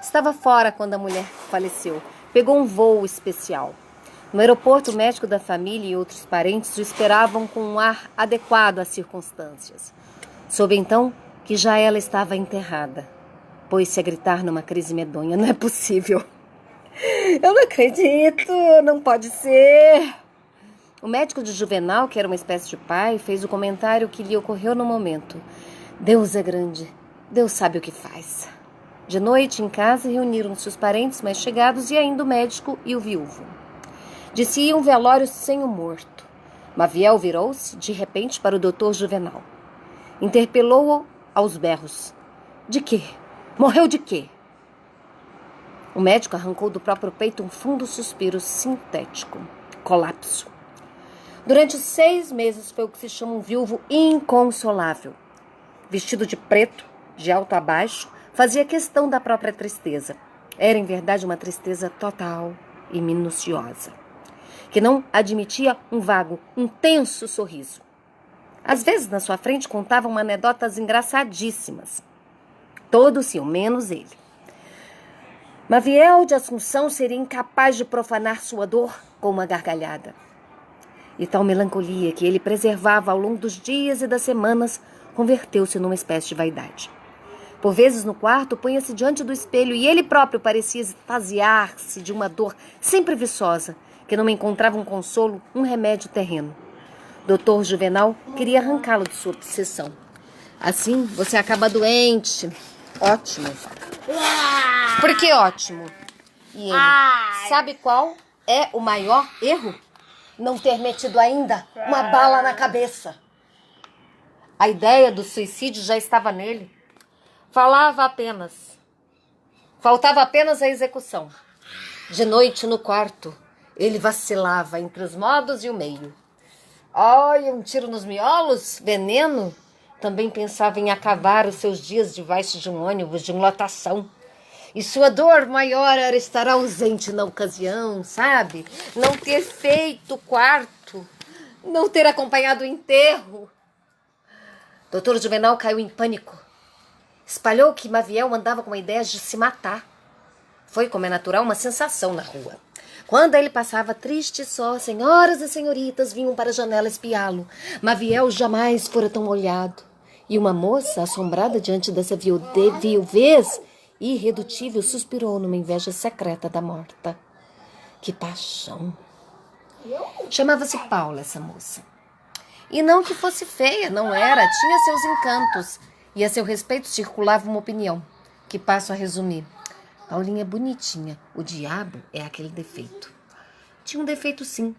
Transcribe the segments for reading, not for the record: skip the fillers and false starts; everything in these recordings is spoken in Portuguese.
Estava fora quando a mulher faleceu. Pegou um voo especial. No aeroporto, o médico da família e outros parentes o esperavam com um ar adequado às circunstâncias. Soube então que já ela estava enterrada. Pôs-se a gritar numa crise medonha. Não é possível. Eu não acredito, não pode ser. O médico de Juvenal, que era uma espécie de pai, fez o comentário que lhe ocorreu no momento. Deus é grande, Deus sabe o que faz. De noite, em casa, reuniram-se os parentes mais chegados e ainda o médico e o viúvo. Disse-ia um velório sem o morto. Maviel virou-se, de repente, para o doutor Juvenal. Interpelou-o aos berros. De quê? Morreu de quê? O médico arrancou do próprio peito um fundo suspiro sintético. Colapso. Durante 6 meses foi o que se chama um viúvo inconsolável. Vestido de preto, de alto a baixo, fazia questão da própria tristeza. Era, em verdade, uma tristeza total e minuciosa, que não admitia um vago, um tenso sorriso. Às vezes, na sua frente, contavam anedotas engraçadíssimas. Todos riam, menos ele. Maviel de Assunção seria incapaz de profanar sua dor com uma gargalhada. E tal melancolia que ele preservava ao longo dos dias e das semanas converteu-se numa espécie de vaidade. Por vezes no quarto, punha-se diante do espelho e ele próprio parecia extasiar-se de uma dor sempre viçosa, que não encontrava um consolo, um remédio terreno. Doutor Juvenal queria arrancá-lo de sua obsessão. Assim, você acaba doente. Ótimo. Por que ótimo? E ele, sabe qual é o maior erro? Não ter metido ainda uma bala na cabeça. A ideia do suicídio já estava nele. Faltava apenas a execução. De noite, no quarto, ele vacilava entre os modos e o meio. Olha, um tiro nos miolos? Veneno? Também pensava em acabar os seus dias debaixo de um ônibus de lotação. E sua dor maior era estar ausente na ocasião, sabe? Não ter feito o quarto, não ter acompanhado o enterro. Doutor Juvenal caiu em pânico. Espalhou que Maviel andava com a ideia de se matar. Foi, como é natural, uma sensação na rua. Quando ele passava triste e só, senhoras e senhoritas vinham para a janela espiá-lo. Maviel jamais fora tão olhado. E uma moça, assombrada diante dessa viuvez irredutível, suspirou numa inveja secreta da morta. Que paixão! Chamava-se Paula, essa moça. E não que fosse feia, não era. Tinha seus encantos. E a seu respeito circulava uma opinião, que passo a resumir. Paulinha é bonitinha, o diabo é aquele defeito. Tinha um defeito, sim.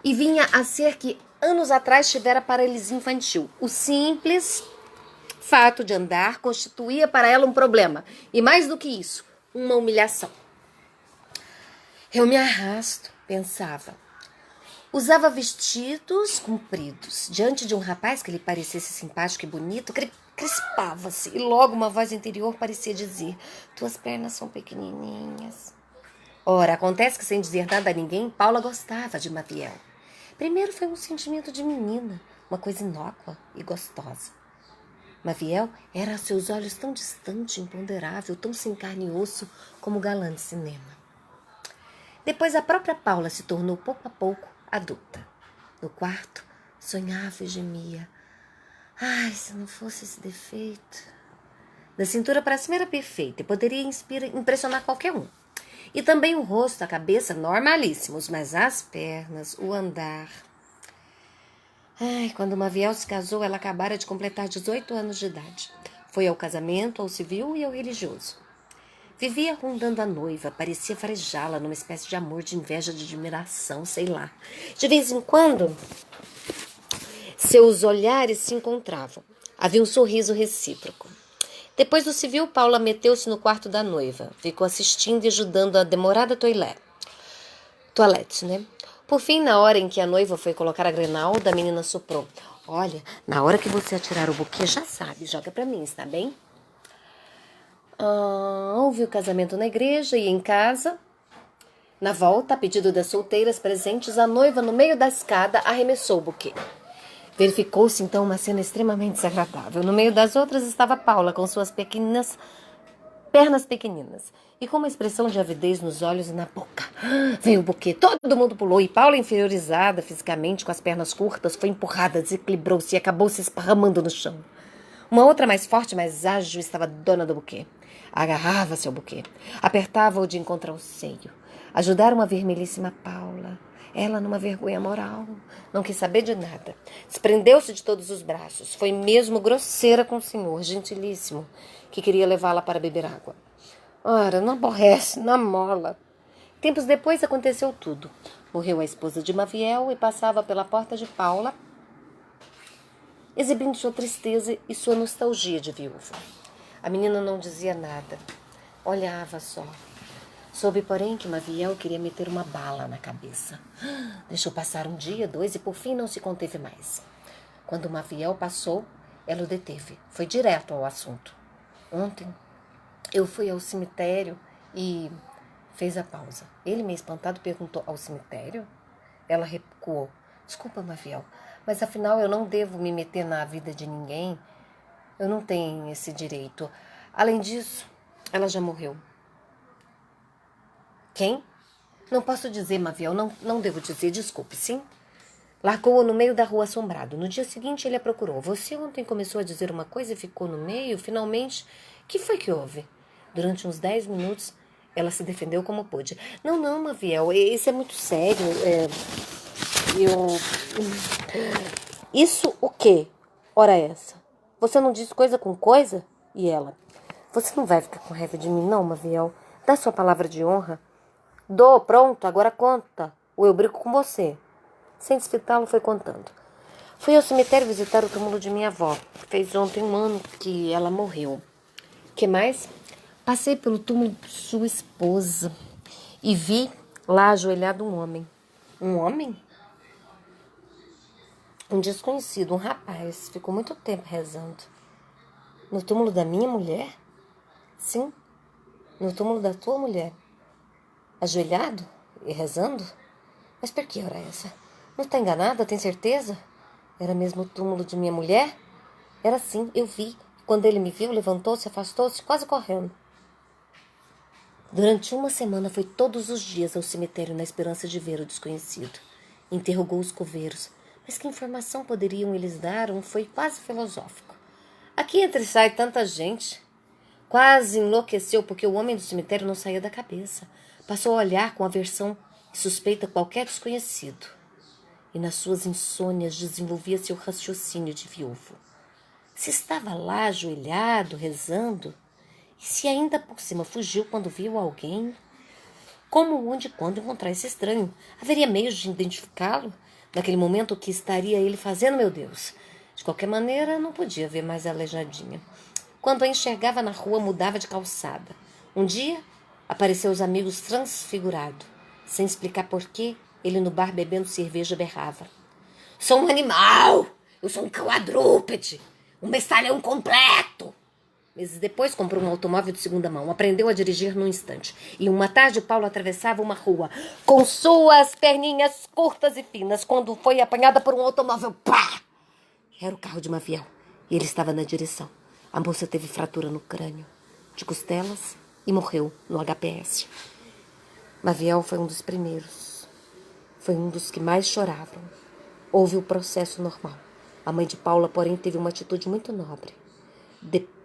E vinha a ser que anos atrás tivera paralisia infantil. O simples fato de andar constituía para ela um problema. E mais do que isso, uma humilhação. Eu me arrasto, pensava. Usava vestidos compridos. Diante de um rapaz que lhe parecesse simpático e bonito, crispava-se. E logo uma voz interior parecia dizer: tuas pernas são pequenininhas. Ora, acontece que sem dizer nada a ninguém, Paula gostava de Maviel. Primeiro foi um sentimento de menina, uma coisa inócua e gostosa. Maviel era a seus olhos tão distante, imponderável, tão sem carne e osso como o galã de cinema. Depois a própria Paula se tornou pouco a pouco adulta. No quarto, sonhava e gemia. Ai, se não fosse esse defeito. Da cintura para cima era perfeita e poderia impressionar qualquer um. E também o rosto, a cabeça, normalíssimos, mas as pernas, o andar. Ai, quando Maviel se casou, ela acabara de completar 18 anos de idade. Foi ao casamento, ao civil e ao religioso. Vivia rondando a noiva, parecia farejá-la numa espécie de amor, de inveja, de admiração, sei lá. De vez em quando, seus olhares se encontravam. Havia um sorriso recíproco. Depois do civil, Paula meteu-se no quarto da noiva. Ficou assistindo e ajudando a demorada toilette, né? Por fim, na hora em que a noiva foi colocar a grinalda, a menina soprou. Olha, na hora que você atirar o buquê, já sabe, joga pra mim, está bem? Houve o casamento na igreja e em casa. Na volta, a pedido das solteiras presentes, a noiva, no meio da escada, arremessou o buquê. Verificou-se, então, uma cena extremamente desagradável. No meio das outras estava Paula, com suas pequenas pernas pequeninas e com uma expressão de avidez nos olhos e na boca. Veio o buquê, todo mundo pulou e Paula, inferiorizada fisicamente, com as pernas curtas, foi empurrada, desequilibrou-se e acabou se esparramando no chão. Uma outra mais forte, mais ágil, estava dona do buquê. Agarrava-se ao buquê, apertava-o de encontro ao seio. Ajudaram a vermelhíssima Paula. Ela, numa vergonha moral, não quis saber de nada. Desprendeu-se de todos os braços. Foi mesmo grosseira com o senhor, gentilíssimo, que queria levá-la para beber água. Ora, não aborrece, na mola. Tempos depois aconteceu tudo. Morreu a esposa de Maviel e passava pela porta de Paula, exibindo sua tristeza e sua nostalgia de viúva. A menina não dizia nada, olhava só. Soube, porém, que Maviel queria meter uma bala na cabeça. Deixou passar um dia, 2 e por fim não se conteve mais. Quando Maviel passou, ela o deteve. Foi direto ao assunto. Ontem eu fui ao cemitério e fez a pausa. Ele, meio espantado, perguntou: ao cemitério? Ela recuou. Desculpa, Maviel, mas afinal eu não devo me meter na vida de ninguém. Eu não tenho esse direito. Além disso, ela já morreu. Quem? Não posso dizer, Maviel, não devo dizer, desculpe, sim? Largou-o no meio da rua assombrado. No dia seguinte ele a procurou. Você ontem começou a dizer uma coisa e ficou no meio, finalmente. Que foi que houve? Durante uns 10 minutos, ela se defendeu como pôde. Não, Maviel, isso é muito sério. Isso o quê? Ora essa. Você não disse coisa com coisa? E ela? Você não vai ficar com raiva de mim, não, Maviel? Dá sua palavra de honra. Dou, pronto, agora conta. Ou eu brigo com você. Sem desfitá-lo, foi contando. Fui ao cemitério visitar o túmulo de minha avó. Fez ontem 1 ano que ela morreu. Que mais? Passei pelo túmulo de sua esposa e vi lá ajoelhado um homem. Um homem? Um desconhecido, um rapaz. Ficou muito tempo rezando. No túmulo da minha mulher? Sim, no túmulo da tua mulher. Ajoelhado e rezando? Mas por que hora é essa? Não está enganada, tem certeza? Era mesmo o túmulo de minha mulher? Era sim, eu vi. Quando ele me viu, levantou-se, afastou-se, quase correndo. Durante 1 semana foi todos os dias ao cemitério na esperança de ver o desconhecido. Interrogou os coveiros. Mas que informação poderiam eles dar? Foi quase filosófico. Aqui entra e sai tanta gente. Quase enlouqueceu porque o homem do cemitério não saía da cabeça. Passou a olhar com aversão e suspeita qualquer desconhecido. E nas suas insônias desenvolvia seu raciocínio de viúvo. Se estava lá ajoelhado, rezando, e se ainda por cima fugiu quando viu alguém, como, onde e quando encontrar esse estranho? Haveria meios de identificá-lo? Naquele momento, o que estaria ele fazendo, meu Deus? De qualquer maneira, não podia ver mais a aleijadinha. Quando a enxergava na rua, mudava de calçada. Um dia, apareceu os amigos transfigurado. Sem explicar porquê, ele no bar bebendo cerveja berrava. Sou um animal! Eu sou um quadrúpede! Um bestalhão completo! Meses depois, comprou um automóvel de segunda mão. Aprendeu a dirigir num instante. E uma tarde, Paulo atravessava uma rua com suas perninhas curtas e finas, quando foi apanhada por um automóvel. Pá! Era o carro de Maviel. E ele estava na direção. A moça teve fratura no crânio, de costelas, e morreu no HPS. Maviel foi um dos primeiros. Foi um dos que mais choravam. Houve o processo normal. A mãe de Paula, porém, teve uma atitude muito nobre.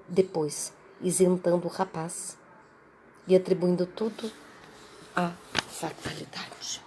Depois, isentando o rapaz e atribuindo tudo à fatalidade.